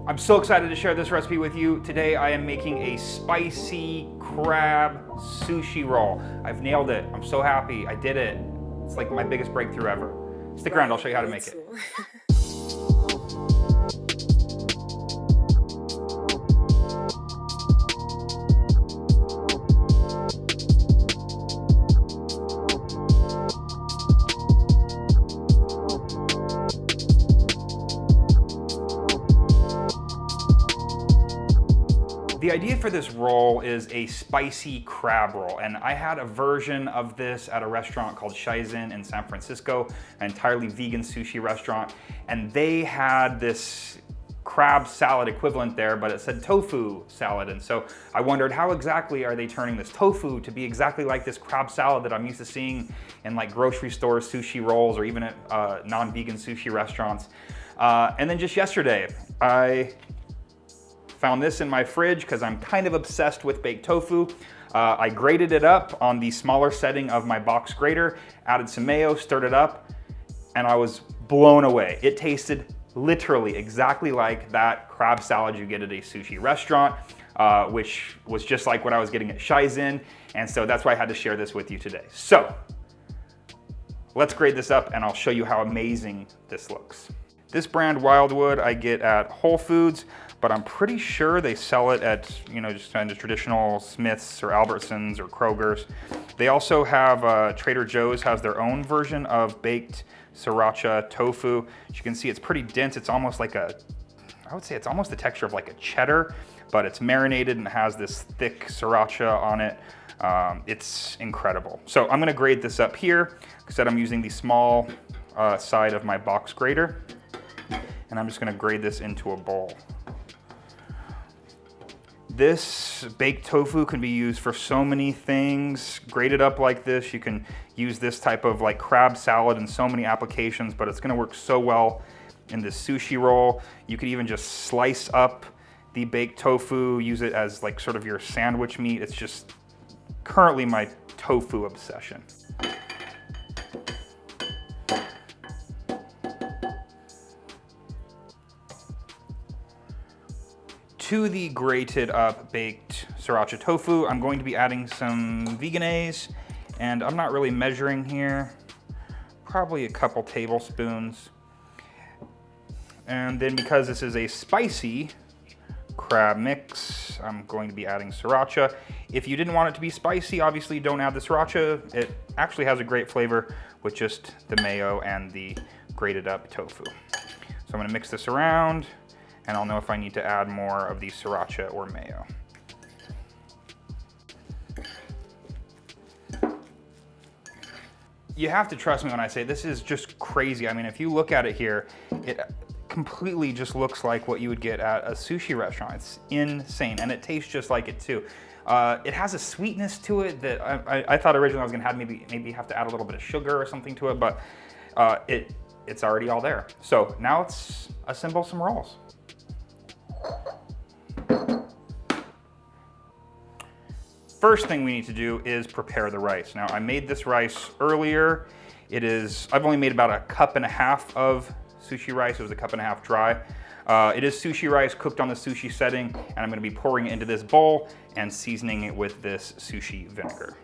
I'm so excited to share this recipe with you. Today I am making a spicy crab sushi roll. I've nailed it. I'm so happy. I did it. It's like my biggest breakthrough ever. Stick around, I'll show you how to make it. The idea for this roll is a spicy crab roll, and I had a version of this at a restaurant called SHIZEN in San Francisco, an entirely vegan sushi restaurant, and they had this crab salad equivalent there, but it said tofu salad, and so I wondered how exactly are they turning this tofu to be exactly like this crab salad that I'm used to seeing in like grocery stores, sushi rolls, or even at non-vegan sushi restaurants. And then just yesterday, I found this in my fridge because I'm kind of obsessed with baked tofu. I grated it up on the smaller setting of my box grater, added some mayo, stirred it up, and I was blown away. It tasted literally exactly like that crab salad you get at a sushi restaurant, which was just like what I was getting at SHIZEN, and so that's why I had to share this with you today. So let's grate this up and I'll show you how amazing this looks. This brand Wildwood I get at Whole Foods, but I'm pretty sure they sell it at, just kind of traditional Smith's or Albertsons or Kroger's. They also have, Trader Joe's has their own version of baked sriracha tofu. As you can see, it's pretty dense. It's almost like I would say it's almost the texture of like a cheddar, but it's marinated and has this thick sriracha on it. It's incredible. So I'm gonna grate this up here. Like I said, I'm using the small side of my box grater, and I'm just gonna grate this into a bowl. This baked tofu can be used for so many things. Grated up like this, you can use this type of like crab salad in so many applications, but it's gonna work so well in this sushi roll. You could even just slice up the baked tofu, use it as like sort of your sandwich meat. It's just currently my tofu obsession. To the grated up baked sriracha tofu, I'm going to be adding some vegenaise, and I'm not really measuring here, probably a couple tablespoons. And then because this is a spicy crab mix, I'm going to be adding sriracha. If you didn't want it to be spicy, obviously don't add the sriracha. It actually has a great flavor with just the mayo and the grated up tofu. So I'm gonna mix this around, and I'll know if I need to add more of the sriracha or mayo. You have to trust me when I say this is just crazy. I mean, if you look at it here, it completely just looks like what you would get at a sushi restaurant. It's insane, and it tastes just like it too. It has a sweetness to it that I thought originally I was gonna have maybe have to add a little bit of sugar or something to it, but it's already all there. So now let's assemble some rolls. First thing we need to do is prepare the rice. Now I made this rice earlier. I've only made about 1.5 cups of sushi rice. It was 1.5 cups dry. It is sushi rice cooked on the sushi setting, and I'm gonna be pouring it into this bowl and seasoning it with this sushi vinegar.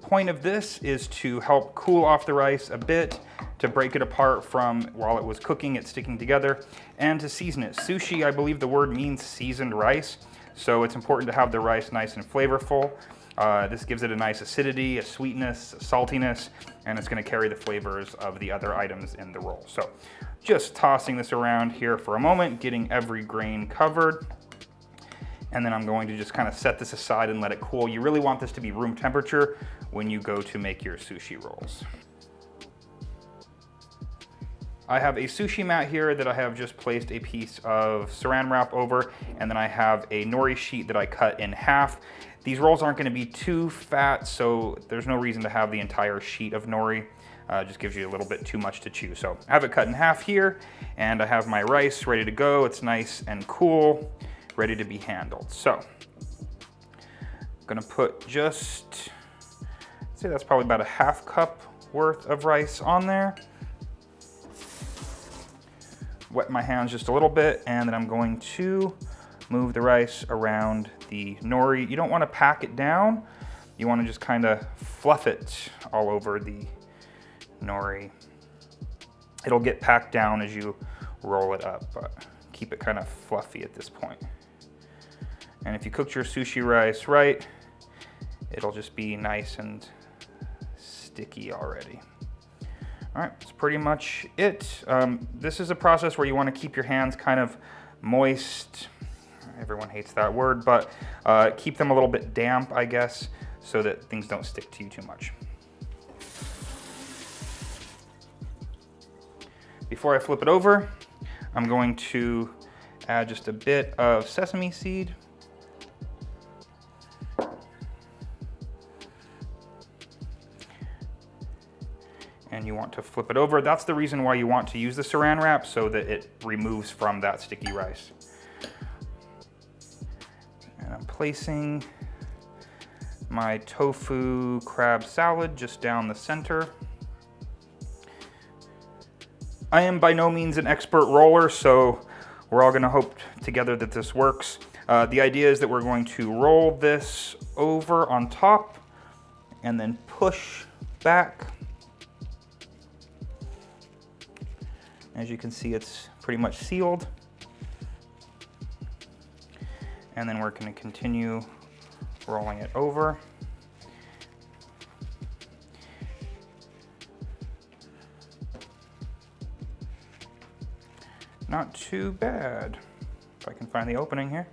Point of this is to help cool off the rice a bit, to break it apart from while it was cooking, it sticking together, and to season it. Sushi, I believe the word means seasoned rice, so it's important to have the rice nice and flavorful. This gives it a nice acidity, a sweetness, a saltiness, and it's gonna carry the flavors of the other items in the roll. So just tossing this around here for a moment, getting every grain covered. And then I'm going to just kind of set this aside and let it cool. You really want this to be room temperature when you go to make your sushi rolls. I have a sushi mat here that I have just placed a piece of saran wrap over, and then I have a nori sheet that I cut in half. These rolls aren't gonna be too fat, so there's no reason to have the entire sheet of nori. Just gives you a little bit too much to chew. So I have it cut in half here, and I have my rice ready to go. It's nice and cool, ready to be handled. So gonna put just, I'd say that's probably about a half cup worth of rice on there. Wet my hands just a little bit, and then I'm going to move the rice around the nori. You don't want to pack it down. You want to just kind of fluff it all over the nori. It'll get packed down as you roll it up, but keep it kind of fluffy at this point. And if you cooked your sushi rice right, it'll just be nice and sticky already. All right, that's pretty much it. This is a process where you want to keep your hands kind of moist. Everyone hates that word, but keep them a little bit damp, I guess, so that things don't stick to you too much. Before I flip it over, I'm going to add just a bit of sesame seed. And you want to flip it over. That's the reason why you want to use the saran wrap, so that it removes from that sticky rice. And I'm placing my tofu crab salad just down the center. I am by no means an expert roller, so we're all gonna hope together that this works. The idea is that we're going to roll this over on top and then push back. As you can see, it's pretty much sealed. And then we're going to continue rolling it over. Not too bad, if I can find the opening here.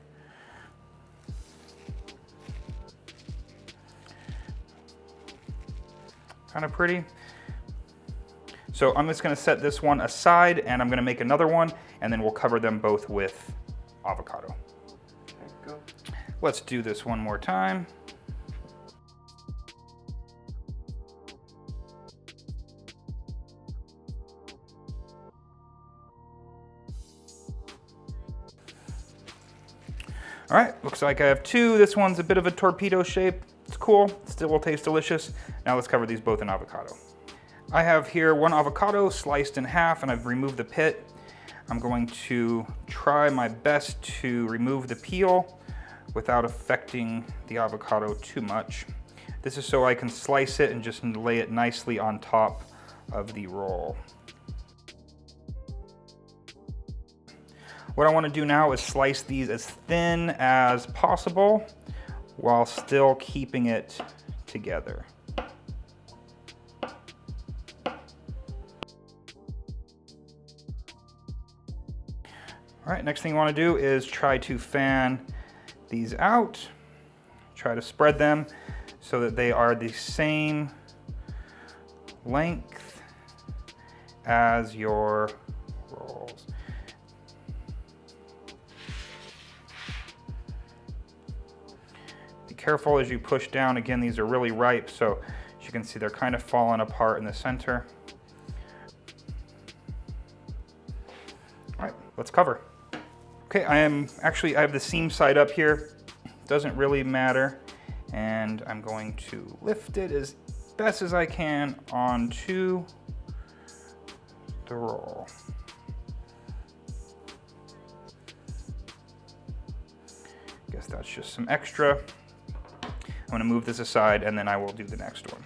Kind of pretty. So I'm just gonna set this one aside, and I'm gonna make another one, and then we'll cover them both with avocado. Okay, go. Let's do this one more time. All right, looks like I have two. This one's a bit of a torpedo shape. It's cool, still will taste delicious. Now let's cover these both in avocado. I have here one avocado sliced in half, and I've removed the pit. I'm going to try my best to remove the peel without affecting the avocado too much. This is so I can slice it and just lay it nicely on top of the roll. What I want to do now is slice these as thin as possible while still keeping it together. All right, next thing you want to do is try to fan these out. Try to spread them so that they are the same length as your rolls. Be careful as you push down. Again, these are really ripe, so as you can see, they're kind of falling apart in the center. All right, let's cover. Okay, I have the seam side up here. Doesn't really matter. And I'm going to lift it as best as I can onto the roll. Guess that's just some extra. I'm gonna move this aside, and then I will do the next one.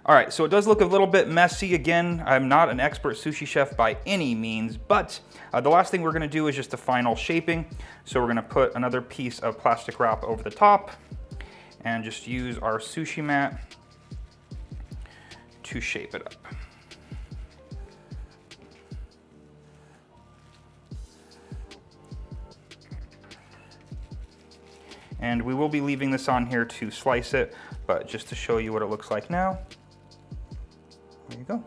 All right, so it does look a little bit messy. Again, I'm not an expert sushi chef by any means, but the last thing we're gonna do is just the final shaping. So we're gonna put another piece of plastic wrap over the top and just use our sushi mat to shape it up. And we will be leaving this on here to slice it, but just to show you what it looks like now. There you go.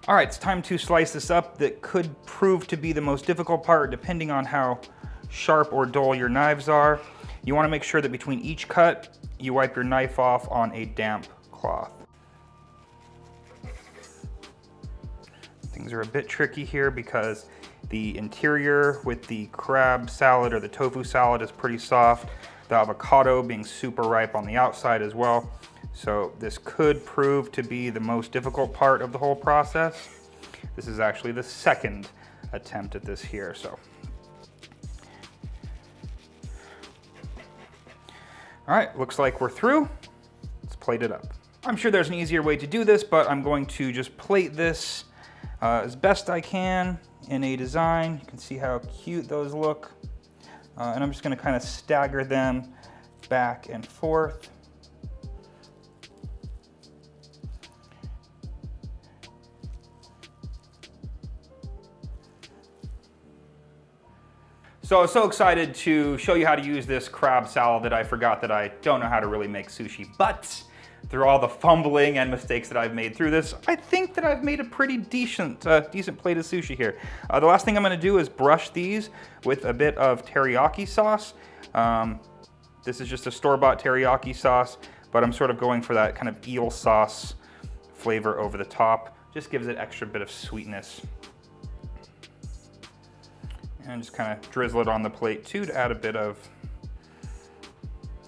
All right, it's time to slice this up. That could prove to be the most difficult part depending on how sharp or dull your knives are. You want to make sure that between each cut, you wipe your knife off on a damp cloth. I Things are a bit tricky here because the interior with the crab salad or the tofu salad is pretty soft. The avocado being super ripe on the outside as well. So this could prove to be the most difficult part of the whole process. This is actually the second attempt at this here, so. All right, looks like we're through. Let's plate it up. I'm sure there's an easier way to do this, but I'm going to just plate this as best I can in a design. You can see how cute those look. And I'm just gonna kind of stagger them back and forth. So I was so excited to show you how to use this crab salad that I forgot that I don't know how to really make sushi. But through all the fumbling and mistakes that I've made through this, I think that I've made a pretty decent plate of sushi here. The last thing I'm gonna do is brush these with a bit of teriyaki sauce. This is just a store-bought teriyaki sauce, but I'm sort of going for that kind of eel sauce flavor over the top. Just gives it extra bit of sweetness. And just kind of drizzle it on the plate too to add a bit of,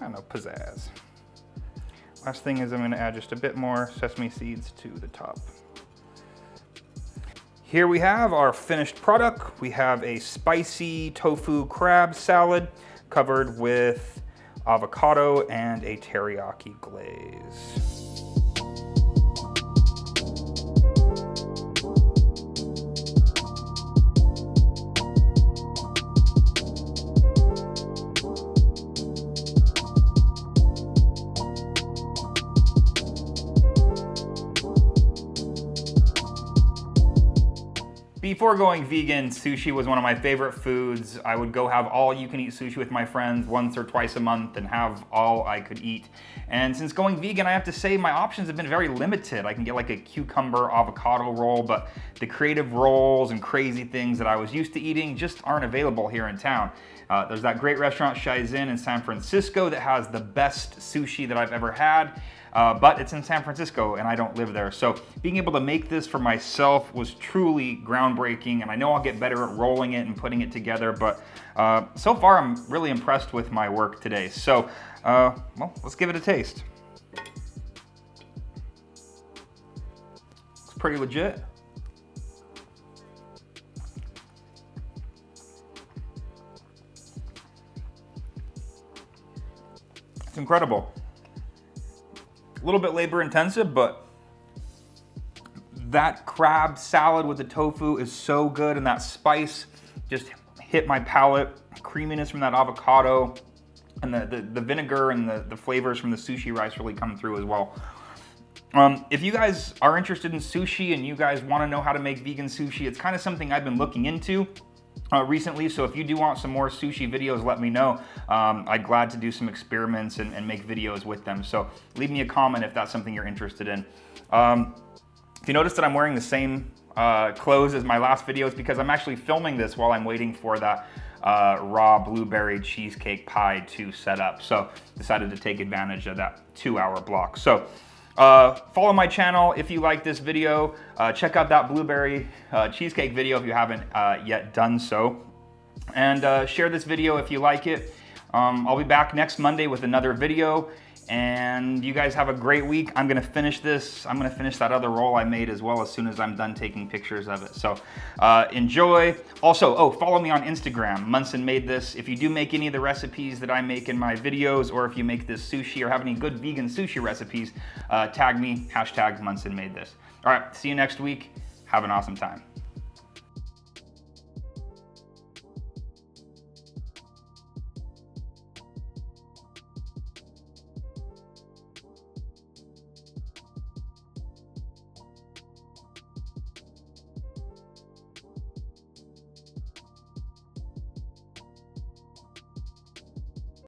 I don't know, pizzazz. Last thing is I'm gonna add just a bit more sesame seeds to the top. Here we have our finished product. We have a spicy tofu crab salad covered with avocado and a teriyaki glaze. Before going vegan, sushi was one of my favorite foods. I would go have all you can eat sushi with my friends once or twice a month and have all I could eat. And since going vegan, I have to say my options have been very limited. I can get like a cucumber avocado roll, but the creative rolls and crazy things that I was used to eating just aren't available here in town. There's that great restaurant SHIZEN in San Francisco that has the best sushi that I've ever had. But it's in San Francisco and I don't live there. So being able to make this for myself was truly groundbreaking, and I know I'll get better at rolling it and putting it together, but so far I'm really impressed with my work today. So, well, let's give it a taste. It's pretty legit. It's incredible. A little bit labor intensive, but that crab salad with the tofu is so good, and that spice just hit my palate. Creaminess from that avocado and the vinegar and the flavors from the sushi rice really come through as well. If you guys are interested in sushi and you guys want to know how to make vegan sushi, it's kind of something I've been looking into recently, so if you do want some more sushi videos, let me know. I'd glad to do some experiments and make videos with them, so leave me a comment if that's something you're interested in. If you notice that I'm wearing the same clothes as my last video, it's because I'm actually filming this while I'm waiting for that raw blueberry cheesecake pie to set up, so decided to take advantage of that 2-hour block. So follow my channel if you like this video. Check out that blueberry cheesecake video if you haven't yet done so. And share this video if you like it. I'll be back next Monday with another video. And you guys have a great week. I'm gonna finish this. I'm gonna finish that other roll I made as well as soon as I'm done taking pictures of it. So enjoy. Also, follow me on Instagram, Monson Made This. If you do make any of the recipes that I make in my videos, or if you make this sushi or have any good vegan sushi recipes, tag me, #Monson Made This. All right, see you next week. Have an awesome time.